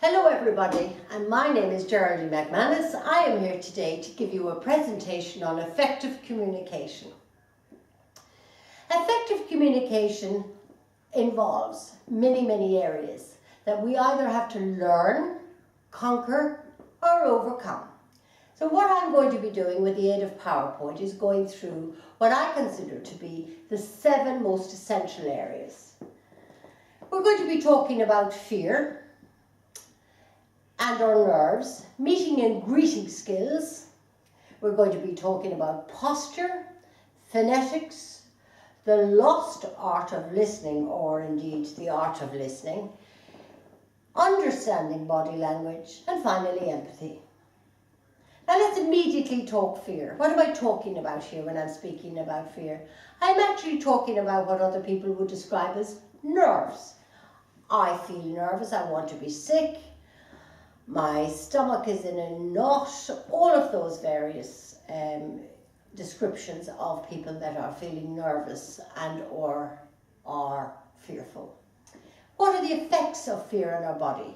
Hello everybody, and my name is Geraldine McManus. I am here today to give you a presentation on effective communication. Effective communication involves many areas that we either have to learn, conquer, or overcome. So what I'm going to be doing with the aid of PowerPoint is going through what I consider to be the 7 most essential areas. We're going to be talking about fear and our nerves, meeting and greeting skills. We're going to be talking about posture, phonetics, the lost art of listening, or indeed the art of listening, understanding body language, and finally empathy. Now let's immediately talk fear. What am I talking about here when I'm speaking about fear? I'm actually talking about what other people would describe as nerves. I feel nervous, I want to be sick, my stomach is in a knot, all of those various descriptions of people that are feeling nervous and or are fearful. What are the effects of fear on our body?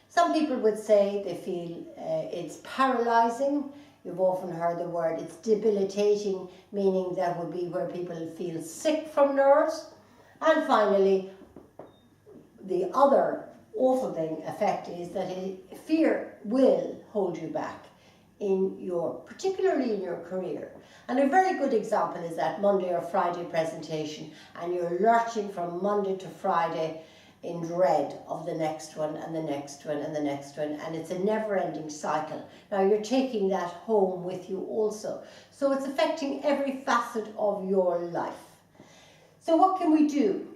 Some people would say they feel it's paralyzing. You've often heard the word it's debilitating, meaning that would be where people feel sick from nerves. And finally, the other awful thing effect is that fear will hold you back particularly in your career. And a very good example is that Monday or Friday presentation, and you're lurching from Monday to Friday in dread of the next one and the next one and the next one, and it's a never-ending cycle. Now you're taking that home with you also, so it's affecting every facet of your life. So what can we do?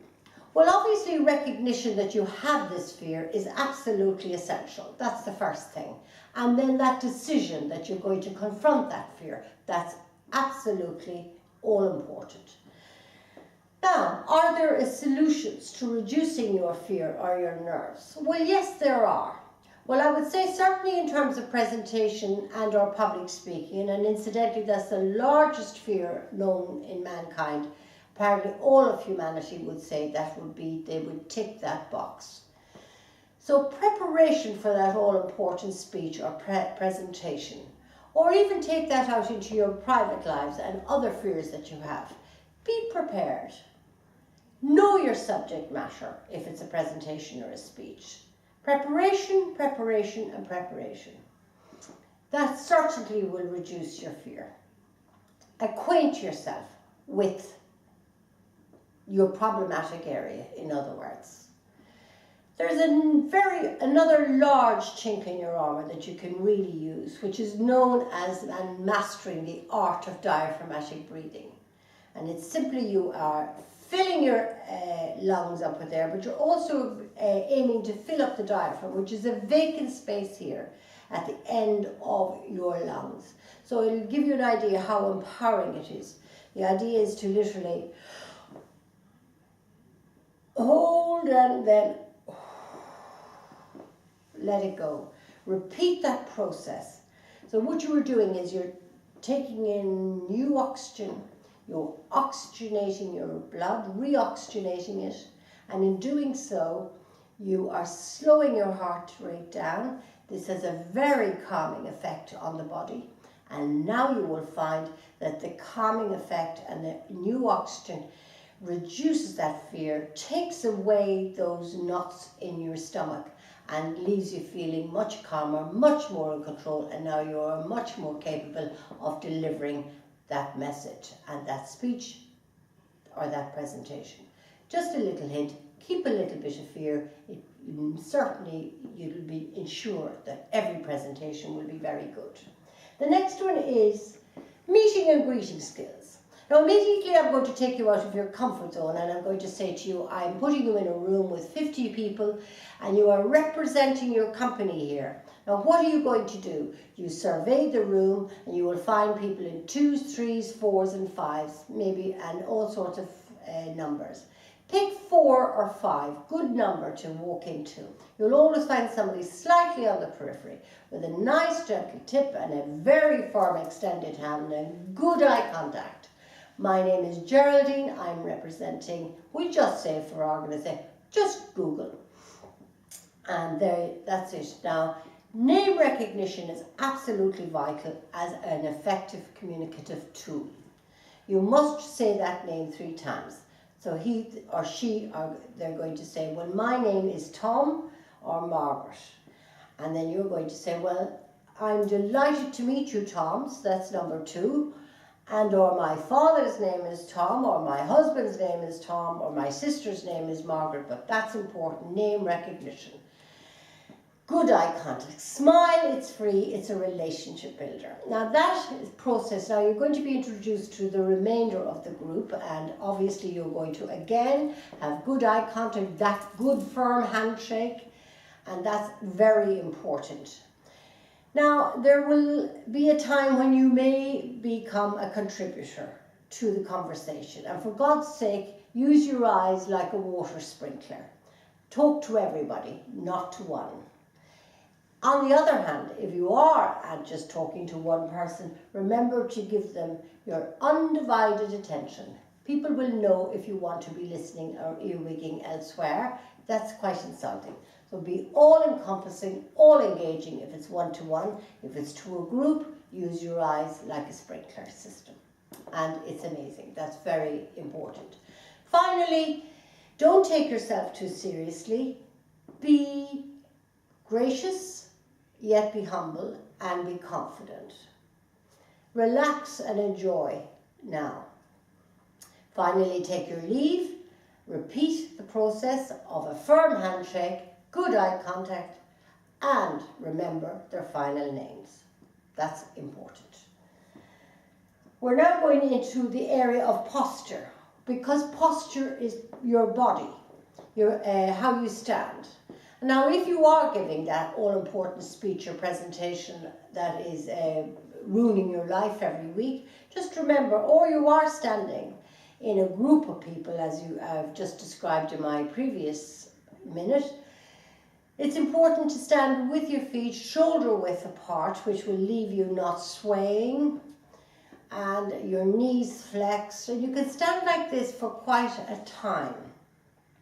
Well, obviously recognition that you have this fear is absolutely essential. That's the first thing. And then that decision that you're going to confront that fear, that's absolutely all important. Now, are there solutions to reducing your fear or your nerves? Well, yes, there are. Well, I would say certainly in terms of presentation and or public speaking, and incidentally that's the largest fear known in mankind. Apparently all of humanity would say they would tick that box. So preparation for that all-important speech or presentation, or even take that out into your private lives and other fears that you have. Be prepared. Know your subject matter if it's a presentation or a speech. Preparation, preparation, and preparation. That certainly will reduce your fear. Acquaint yourself with your problematic area, in other words. There's another large chink in your armour that you can really use, which is known as mastering the art of diaphragmatic breathing. And it's simply you are filling your lungs up with air, but you're also aiming to fill up the diaphragm, which is a vacant space here at the end of your lungs. So it'll give you an idea how empowering it is. The idea is to literally hold and then let it go. Repeat that process. So what you are doing is you're taking in new oxygen, you're oxygenating your blood, re-oxygenating it, and in doing so, you are slowing your heart rate down. This has a very calming effect on the body, and now you will find that the calming effect and the new oxygen reduces that fear, takes away those knots in your stomach, and leaves you feeling much calmer, much more in control, and now you are much more capable of delivering that message and that speech or that presentation. Just a little hint, keep a little bit of fear. Certainly you'll be ensured that every presentation will be very good. The next one is meeting and greeting skills. Now immediately I'm going to take you out of your comfort zone, and I'm going to say to you, I'm putting you in a room with 50 people and you are representing your company here. Now what are you going to do? You survey the room and you will find people in 2s, 3s, 4s and 5s, maybe, and all sorts of numbers. Pick 4 or 5, good number to walk into. You'll always find somebody slightly on the periphery with a nice gentle tip and a very firm extended hand and good eye contact. My name is Geraldine, I'm representing, we just say for argument's sake, just Google. And there, that's it. Now, name recognition is absolutely vital as an effective communicative tool. You must say that name 3 times. So he or she, they're going to say, well, my name is Tom or Margaret. And then you're going to say, well, I'm delighted to meet you, Tom. So that's number 2. And or my father's name is Tom, or my husband's name is Tom, or my sister's name is Margaret. But that's important, name recognition. Good eye contact. Smile, it's free, it's a relationship builder. Now that process, now you're going to be introduced to the remainder of the group, and obviously you're going to again have good eye contact, that good firm handshake, and that's very important. Now there will be a time when you may become a contributor to the conversation, and for God's sake, use your eyes like a water sprinkler. Talk to everybody, not to one. On the other hand, if you are just talking to one person, remember to give them your undivided attention. People will know if you want to be listening or earwigging elsewhere. That's quite insulting. So be all-encompassing, all-engaging if it's one-to-one. If it's to a group, use your eyes like a sprinkler system. And it's amazing. That's very important. Finally, don't take yourself too seriously. Be gracious, yet be humble, and be confident. Relax and enjoy now. Finally, take your leave. Repeat the process of a firm handshake, good eye contact, and remember their final names. That's important. We're now going into the area of posture, because posture is your body, how you stand. Now, if you are giving that all-important speech or presentation that is ruining your life every week, just remember, or you are standing in a group of people, as you have just described in my previous minute, it's important to stand with your feet shoulder width apart, which will leave you not swaying, and your knees flexed. And you can stand like this for quite a time.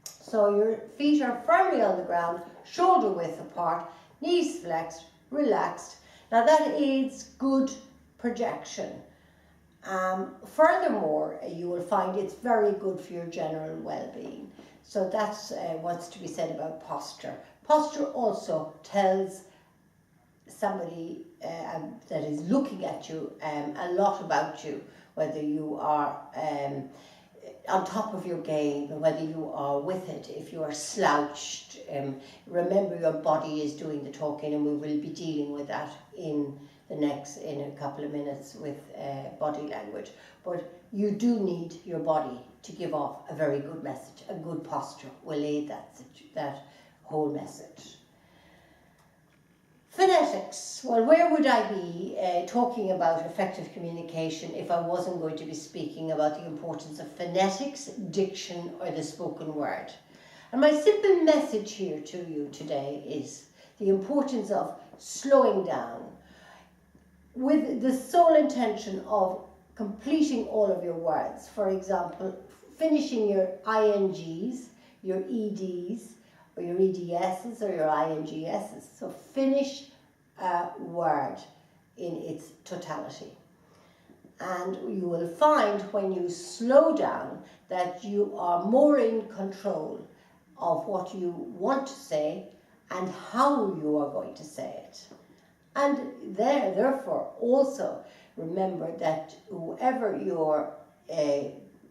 So your feet are firmly on the ground, shoulder width apart, knees flexed, relaxed. Now that aids good projection. Furthermore, you will find it's very good for your general well-being. So that's what's to be said about posture. Posture also tells somebody that is looking at you a lot about you, whether you are on top of your game, whether you are with it, if you are slouched. Remember, your body is doing the talking, and we will be dealing with that in a couple of minutes with body language. But you do need your body to give off a very good message. A good posture will aid that whole message. Phonetics. Well, where would I be talking about effective communication if I wasn't going to be speaking about the importance of phonetics, diction, or the spoken word? And my simple message here to you today is the importance of slowing down with the sole intention of completing all of your words. For example, finishing your INGs, your EDs, or your EDSs, or your INGSs. So finish a word in its totality. And you will find when you slow down that you are more in control of what you want to say and how you are going to say it. And therefore also remember that whoever you're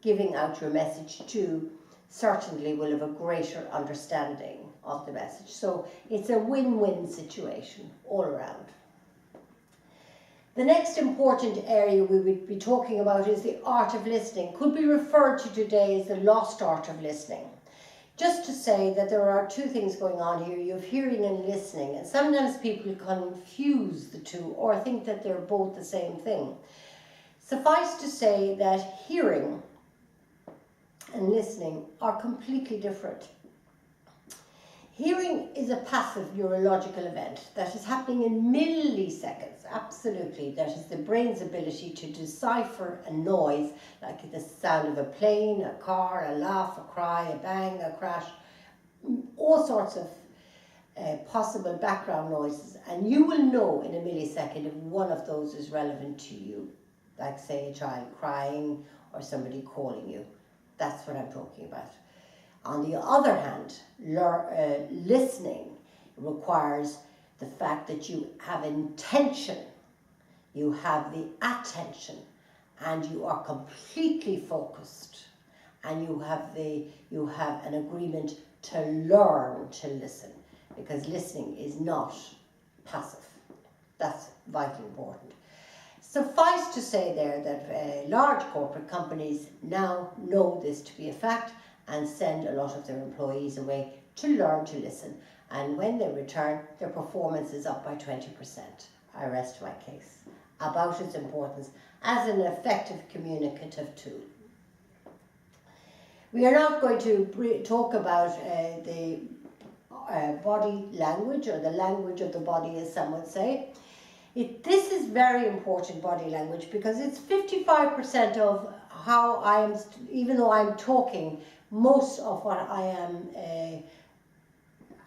giving out your message to certainly will have a greater understanding of the message. So it's a win-win situation all around. The next important area we would be talking about is the art of listening. Could be referred to today as the lost art of listening. Just to say that there are two things going on here. You have hearing and listening, and sometimes people confuse the two or think that they're both the same thing. Suffice to say that hearing and listening are completely different. Hearing is a passive neurological event that is happening in milliseconds, absolutely. That is the brain's ability to decipher a noise, like the sound of a plane, a car, a laugh, a cry, a bang, a crash, all sorts of possible background noises, and you will know in a millisecond if one of those is relevant to you, like say a child crying or somebody calling you. That's what I'm talking about. On the other hand, listening requires the fact that you have intention, you have the attention, and you are completely focused, and you have an agreement to learn to listen, because listening is not passive. That's vitally important. Suffice to say there that large corporate companies now know this to be a fact and send a lot of their employees away to learn to listen. And when they return, their performance is up by 20%. I rest my case about its importance as an effective communicative tool. We are now going to talk about the body language, or the language of the body, as some would say. This is very important, body language, because it's 55% of how I am, even though I'm talking, most of what I am,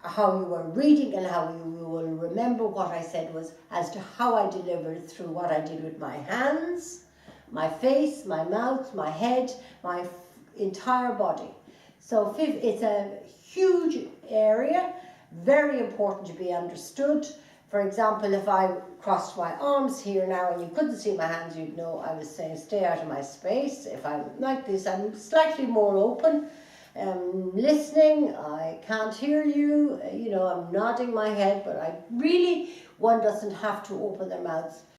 how you are reading and how you will remember what I said was as to how I delivered through what I did with my hands, my face, my mouth, my head, my entire body. So it's a huge area, very important to be understood. For example, if I crossed my arms here now and you couldn't see my hands, you'd know I was saying stay out of my space. If I'm like this, I'm slightly more open. Listening, I can't hear you, I'm nodding my head, but one doesn't have to open their mouths